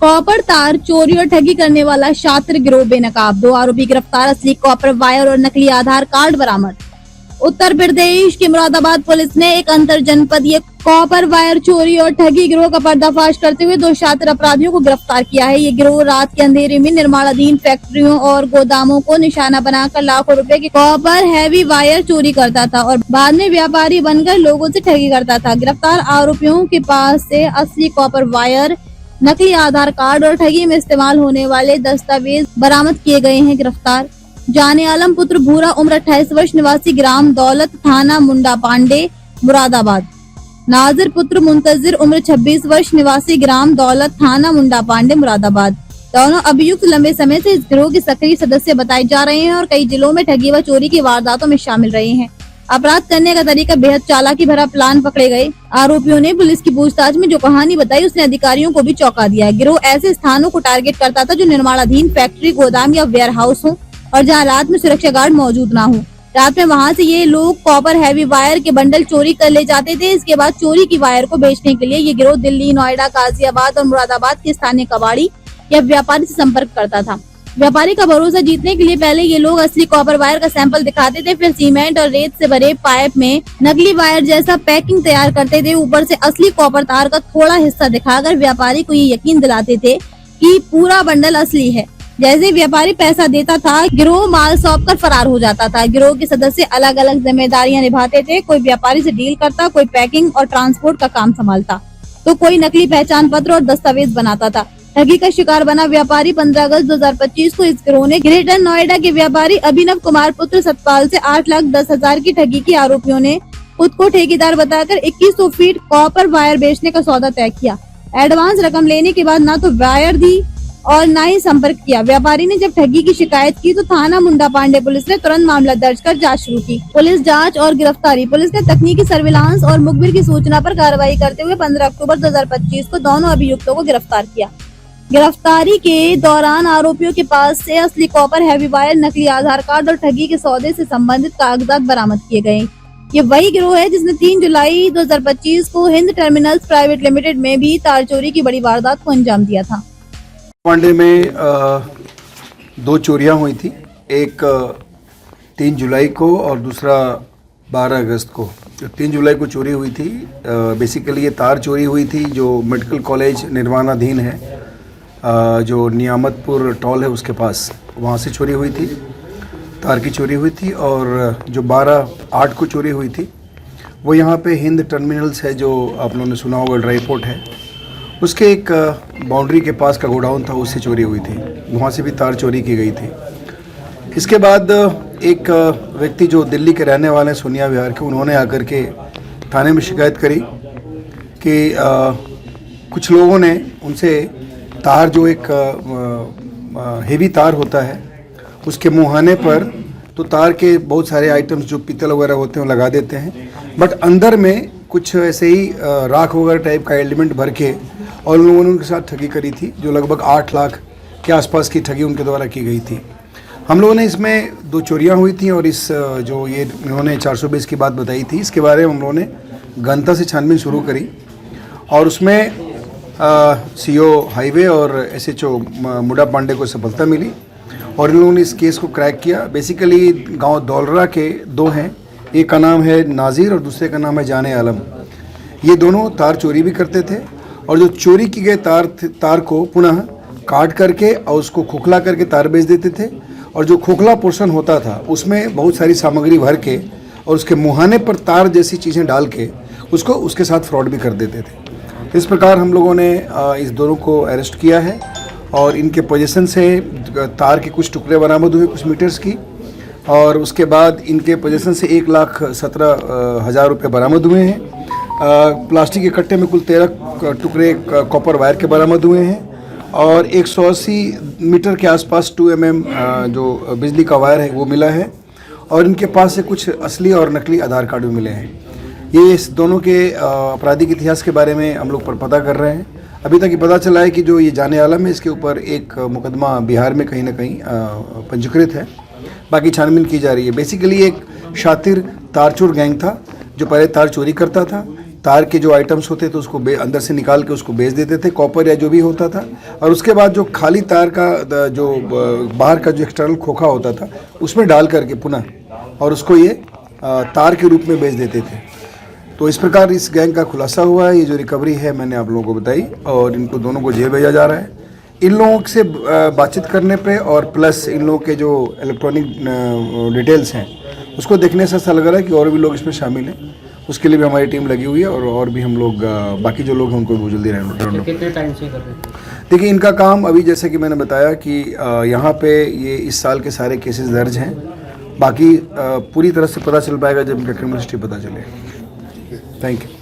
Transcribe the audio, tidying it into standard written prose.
Copper तार चोरी और ठगी करने वाला शातिर गिरोह बेनकाब, 2 आरोपी गिरफ्तार, असली कॉपर वायर और नकली आधार कार्ड बरामद। उत्तर प्रदेश की मुरादाबाद पुलिस ने एक अंतर जनपदीय कॉपर वायर चोरी और ठगी गिरोह का पर्दाफाश करते हुए 2 शातिर अपराधियों को गिरफ्तार किया है। ये गिरोह रात के अंधेरे में निर्माणाधीन फैक्ट्रियों और गोदामों को निशाना बनाकर लाखों रुपए के कॉपर हैवी वायर चोरी करता था और बाद में व्यापारी बनकर लोगों से ठगी करता था। गिरफ्तार आरोपियों के पास से असली कॉपर वायर, नकली आधार कार्ड और ठगी में इस्तेमाल होने वाले दस्तावेज बरामद किए गए हैं। गिरफ्तार जाने आलम पुत्र भूरा, उम्र 28 वर्ष, निवासी ग्राम दौलत, थाना मुंडा पांडे, मुरादाबाद। नाजिर पुत्र मुंतजिर, उम्र 26 वर्ष, निवासी ग्राम दौलत, थाना मुंडा पांडे, मुरादाबाद। दोनों अभियुक्त लंबे समय से इस गिरोह के सक्रिय सदस्य बताए जा रहे हैं और कई जिलों में ठगी व चोरी की वारदातों में शामिल रहे हैं। अपराध करने का तरीका बेहद चालाकी भरा प्लान पकड़े गए आरोपियों ने पुलिस की पूछताछ में जो कहानी बताई उसने अधिकारियों को भी चौंका दिया। गिरोह ऐसे स्थानों को टारगेट करता था जो निर्माणाधीन फैक्ट्री, गोदाम या वेयर हाउस हो और जहां रात में सुरक्षा गार्ड मौजूद ना हो। रात में वहां से ये लोग कॉपर हैवी वायर के बंडल चोरी कर ले जाते थे। इसके बाद चोरी की वायर को बेचने के लिए ये गिरोह दिल्ली, नोएडा, गाजियाबाद और मुरादाबाद के स्थानीय कबाड़ी या व्यापारी से संपर्क करता था। व्यापारी का भरोसा जीतने के लिए पहले ये लोग असली कॉपर वायर का सैंपल दिखाते थे, फिर सीमेंट और रेत से भरे पाइप में नकली वायर जैसा पैकिंग तैयार करते थे। ऊपर से असली कॉपर तार का थोड़ा हिस्सा दिखाकर व्यापारी को ये यकीन दिलाते थे कि पूरा बंडल असली है। जैसे व्यापारी पैसा देता था, गिरोह माल सौंप कर फरार हो जाता था। गिरोह के सदस्य अलग अलग जिम्मेदारियां निभाते थे। कोई व्यापारी से डील करता, कोई पैकिंग और ट्रांसपोर्ट का काम संभालता, तो कोई नकली पहचान पत्र और दस्तावेज बनाता था। ठगी का शिकार बना व्यापारी 15 अगस्त 2025 को इस गिरोह ने ग्रेटर नोएडा के व्यापारी अभिनव कुमार पुत्र सतपाल से 8,10,000 की ठगी की। आरोपियों ने खुद को ठेकेदार बताकर 2100 फीट कॉपर वायर बेचने का सौदा तय किया। एडवांस रकम लेने के बाद न तो वायर दी और न ही संपर्क किया। व्यापारी ने जब ठगी की शिकायत की तो थाना मुंडा पांडे पुलिस ने तुरंत मामला दर्ज कर जांच शुरू की। पुलिस जांच और गिरफ्तारी। पुलिस ने तकनीकी सर्विलांस और मुखबिर की सूचना पर कार्रवाई करते हुए 15 अक्टूबर 2025 को दोनों अभियुक्तों को गिरफ्तार किया। गिरफ्तारी के दौरान आरोपियों के पास से असली कॉपर हैवी वायर, नकली आधार कार्ड और ठगी के सौदे से संबंधित कागजात बरामद किए गए। ये वही गिरोह है जिसने 3 जुलाई 2025 को हिंद टर्मिनल्स प्राइवेट लिमिटेड में भी तार चोरी की बड़ी वारदात को अंजाम दिया था। पांडे में 2 चोरियां हुई थी, एक 3 जुलाई को और दूसरा 12 अगस्त को। 3 जुलाई को चोरी हुई थी, बेसिकली ये तार चोरी हुई थी जो मेडिकल कॉलेज निर्माणाधीन है, जो नियामतपुर टॉल है उसके पास, वहाँ से चोरी हुई थी, तार की चोरी हुई थी। और जो 12/8 को चोरी हुई थी वो यहाँ पे हिंद टर्मिनल्स है, जो आप लोगों ने सुना होगा, ड्राई पोर्ट है, उसके एक बाउंड्री के पास का गोडाउन था, उससे चोरी हुई थी। वहाँ से भी तार चोरी की गई थी। इसके बाद एक व्यक्ति जो दिल्ली के रहने वाले हैं, सोनिया विहार के, उन्होंने आकर के थाने में शिकायत करी कि कुछ लोगों ने उनसे तार, जो एक हेवी तार होता है, उसके मुहाने पर तो तार के बहुत सारे आइटम्स जो पीतल वगैरह होते हैं वो लगा देते हैं, बट अंदर में कुछ ऐसे ही राख वगैरह टाइप का एलिमेंट भर के, और उन लोगों ने उनके साथ ठगी करी थी, जो लगभग 8 लाख के आसपास की ठगी उनके द्वारा की गई थी। हम लोगों ने इसमें 2 चोरियां हुई थी और इस जो ये इन्होंने 420 की बात बताई थी, इसके बारे में हम लोगों ने गहनता से छानबीन शुरू करी और उसमें सीओ हाईवे और एसएचओ मुंडा पांडे को सफलता मिली और इन लोगों ने इस केस को क्रैक किया। बेसिकली गांव दौलरा के 2 हैं, एक का नाम है नाजिर और दूसरे का नाम है जाने आलम। ये दोनों तार चोरी भी करते थे और जो चोरी की गए तार को पुनः काट करके और उसको खोखला करके तार बेच देते थे, और जो खोखला पोर्शन होता था उसमें बहुत सारी सामग्री भर के और उसके मुहाने पर तार जैसी चीज़ें डाल के उसको उसके साथ फ्रॉड भी कर देते थे। इस प्रकार हम लोगों ने इस दोनों को अरेस्ट किया है और इनके पोजीशन से तार के कुछ टुकड़े बरामद हुए, कुछ मीटर्स की, और उसके बाद इनके पोजीशन से 1,17,000 रुपये बरामद हुए हैं। प्लास्टिक के कट्टे में कुल 13 टुकड़े कॉपर वायर के बरामद हुए हैं और 180 मीटर के आसपास 2 mm जो बिजली का वायर है वो मिला है, और इनके पास से कुछ असली और नकली आधार कार्ड भी मिले हैं। ये इस दोनों के आपराधिक इतिहास के बारे में हम लोग पर पता कर रहे हैं। अभी तक ये पता चला है कि जो ये जाने आलम है, इसके ऊपर एक मुकदमा बिहार में कहीं ना कहीं पंजीकृत है, बाकी छानबीन की जा रही है। बेसिकली एक शातिर तारचोर गैंग था जो पहले तार चोरी करता था, तार के जो आइटम्स होते थे उसको अंदर से निकाल के उसको बेच देते थे, कॉपर या जो भी होता था, और उसके बाद जो खाली तार का जो बाहर का जो एक्सटर्नल खोखा होता था उसमें डाल करके पुनः और उसको ये तार के रूप में बेच देते थे। तो इस प्रकार इस गैंग का खुलासा हुआ है। ये जो रिकवरी है मैंने आप लोगों को बताई, और इनको दोनों को जेल भेजा जा रहा है। इन लोगों से बातचीत करने पे और प्लस इन लोगों के जो इलेक्ट्रॉनिक डिटेल्स हैं उसको देखने से ऐसा लग रहा है कि और भी लोग इसमें शामिल हैं। उसके लिए भी हमारी टीम लगी हुई है, और भी हम लोग बाकी जो लोग हैं उनको बहुत जल्दी रहने। कितने टाइम से कर रहे थे? देखिए इनका काम अभी जैसे कि मैंने बताया कि यहाँ पे ये इस साल के सारे केसेस दर्ज हैं। बाकी पूरी तरह से पता चल पाएगा जब इनका क्रिमिनल हिस्ट्री पता चले। Thank you.